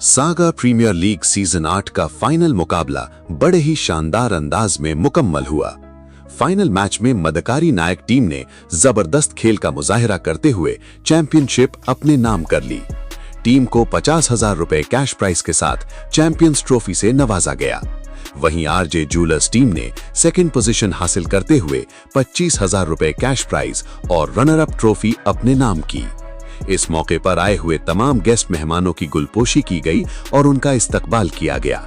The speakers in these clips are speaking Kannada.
सागा प्रीमियर लीग सीजन 8 का फाइनल मुकाबला बड़े ही शानदार अंदाज में मुकम्मल हुआ। फाइनल मैच में मदकारी नायक टीम ने जबरदस्त खेल का मुजाहिरा करते हुए चैंपियनशिप अपने नाम कर ली। टीम को 50,000 रुपए कैश प्राइज के साथ चैंपियंस ट्रॉफी से नवाजा गया। वहीं आरजे ज्वेलर्स टीम ने सेकंड पोजीशन हासिल करते हुए 25,000 रुपए कैश प्राइज और रनर अप ट्रॉफी अपने नाम की। इस मौके पर आए हुए तमाम गेस्ट मेहमानों की गुलपोशी की गई और उनका इस्तकबाल किया गया।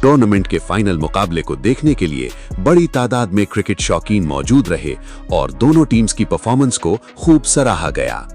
टूर्नामेंट के फाइनल मुकाबले को देखने के लिए बड़ी तादाद में क्रिकेट शौकीन मौजूद रहे और दोनों टीम्स की परफॉर्मेंस को खूब सराहा गया।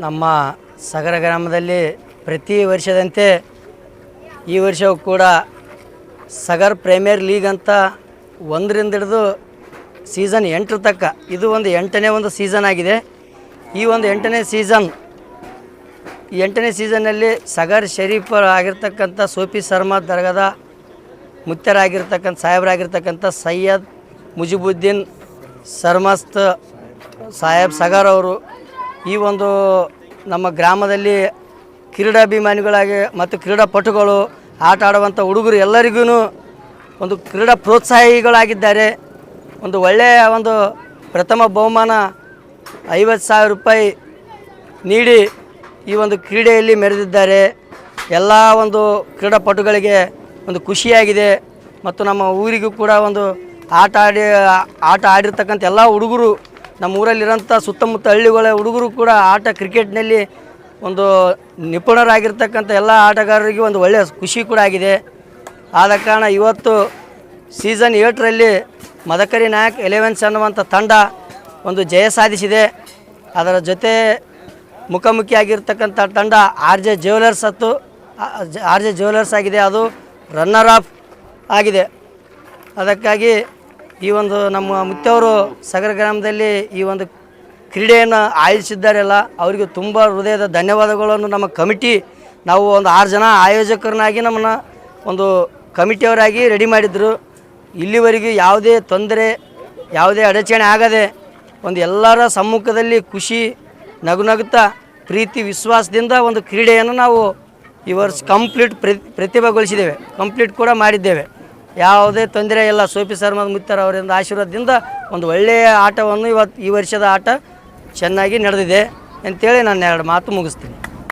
ನಮ್ಮ ಸಗರ ಗ್ರಾಮದಲ್ಲಿ ಪ್ರತಿ ವರ್ಷದಂತೆ ಈ ವರ್ಷವೂ ಕೂಡ ಸಗರ್ ಪ್ರೀಮಿಯರ್ ಲೀಗ್ ಅಂತ 1ರಿಂದ ಹಿಡಿದು ಸೀಸನ್ 8 ತನಕ ಇದು ಒಂದು 8ನೇ ಒಂದು ಸೀಸನ್ ಆಗಿದೆ। ಈ ಒಂದು 8ನೇ ಸೀಸನ್ ಈ 8ನೇ ಸೀಸನ್ನಲ್ಲಿ ಸಗರ್ ಶರೀಫರ್ ಆಗಿರ್ತಕ್ಕಂಥ ಸೋಫಿ ಶರ್ಮಾ ದರ್ಗಾದ ಮುತ್ಯರಾಗಿರ್ತಕ್ಕಂಥ ಸಾಹೇಬರಾಗಿರ್ತಕ್ಕಂಥ ಸೈಯದ್ ಮುಜಿಬುದ್ದೀನ್ ಸರ್ಮಸ್ತ್ ಸಾಹೇಬ್ ಸಗರ್ ಅವರು ಈ ಒಂದು ನಮ್ಮ ಗ್ರಾಮದಲ್ಲಿ ಕ್ರೀಡಾಭಿಮಾನಿಗಳಾಗಿ ಮತ್ತು ಕ್ರೀಡಾಪಟುಗಳು ಆಟ ಆಡುವಂಥ ಹುಡುಗರು ಎಲ್ಲರಿಗೂ ಒಂದು ಕ್ರೀಡಾ ಪ್ರೋತ್ಸಾಹಿಗಳಾಗಿದ್ದಾರೆ। ಒಂದು ಒಳ್ಳೆಯ ಒಂದು ಪ್ರಥಮ ಬಹುಮಾನ 50,000 ರೂಪಾಯಿ ನೀಡಿ ಈ ಒಂದು ಕ್ರೀಡೆಯಲ್ಲಿ ಮೆರೆದಿದ್ದಾರೆ। ಎಲ್ಲ ಒಂದು ಕ್ರೀಡಾಪಟುಗಳಿಗೆ ಒಂದು ಖುಷಿಯಾಗಿದೆ ಮತ್ತು ನಮ್ಮ ಊರಿಗೂ ಕೂಡ ಒಂದು ಆಟ ಆಡಿರ್ತಕ್ಕಂಥ ಎಲ್ಲ ಹುಡುಗರು ನಮ್ಮ ಊರಲ್ಲಿರೋಂಥ ಸುತ್ತಮುತ್ತ ಹಳ್ಳಿಗಳ ಹುಡುಗರು ಕೂಡ ಕ್ರಿಕೆಟ್ನಲ್ಲಿ ಒಂದು ನಿಪುಣರಾಗಿರ್ತಕ್ಕಂಥ ಎಲ್ಲ ಆಟಗಾರರಿಗೆ ಒಂದು ಒಳ್ಳೆಯ ಖುಷಿ ಕೂಡ ಆಗಿದೆ। ಆದ ಕಾರಣ ಇವತ್ತು ಸೀಸನ್ 8ರಲ್ಲಿ ಮದಕರಿ ನಾಯಕ್ 11 ಅನ್ನುವಂಥ ತಂಡ ಒಂದು ಜಯ ಸಾಧಿಸಿದೆ। ಅದರ ಜೊತೆ ಮುಖಾಮುಖಿಯಾಗಿರ್ತಕ್ಕಂಥ ತಂಡ ಆರ್ಜೆ ಜ್ಯುವೆಲರ್ಸ್ ಆಗಿದೆ, ಅದು ರನ್ನರ್ ಅಪ್ ಆಗಿದೆ। ಅದಕ್ಕಾಗಿ ಈ ಒಂದು ನಮ್ಮ ಮುತ್ತವರು ಸಗರ ಗ್ರಾಮದಲ್ಲಿ ಈ ಒಂದು ಕ್ರೀಡೆಯನ್ನು ಆಯೋಜಿಸಿದ್ದಾರಲ್ಲ ಅವರಿಗೆ ತುಂಬ ಹೃದಯದ ಧನ್ಯವಾದಗಳನ್ನು ನಮ್ಮ ಕಮಿಟಿ ನಾವು ಒಂದು 6 ಜನ ಆಯೋಜಕರನ್ನಾಗಿ ನಮ್ಮನ್ನು ಒಂದು ಕಮಿಟಿಯವರಾಗಿ ರೆಡಿ ಮಾಡಿದರು। ಇಲ್ಲಿವರೆಗೂ ಯಾವುದೇ ತೊಂದರೆ ಯಾವುದೇ ಅಡಚಣೆ ಆಗದೆ ಒಂದು ಎಲ್ಲರ ಸಮ್ಮುಖದಲ್ಲಿ ಖುಷಿ ನಗುತ್ತಾ ಪ್ರೀತಿ ವಿಶ್ವಾಸದಿಂದ ಒಂದು ಕ್ರೀಡೆಯನ್ನು ನಾವು ಈ ವರ್ಷ ಪ್ರತಿಭೆಗೊಳಿಸಿದ್ದೇವೆ, ಕಂಪ್ಲೀಟ್ ಕೂಡ ಮಾಡಿದ್ದೇವೆ। ಯಾವುದೇ ತೊಂದರೆ ಇಲ್ಲ। ಸೋಫಿ ಶರ್ಮಾ ಮುತ್ತರ ಅವರಿಂದ ಆಶೀರ್ವಾದದಿಂದ ಒಂದು ಒಳ್ಳೆಯ ಆಟವನ್ನು ಈ ವರ್ಷದ ಆಟ ಚೆನ್ನಾಗಿ ನಡೆದಿದೆ ಅಂತೇಳಿ ನಾನು 2 ಮಾತು ಮುಗಿಸ್ತೀನಿ।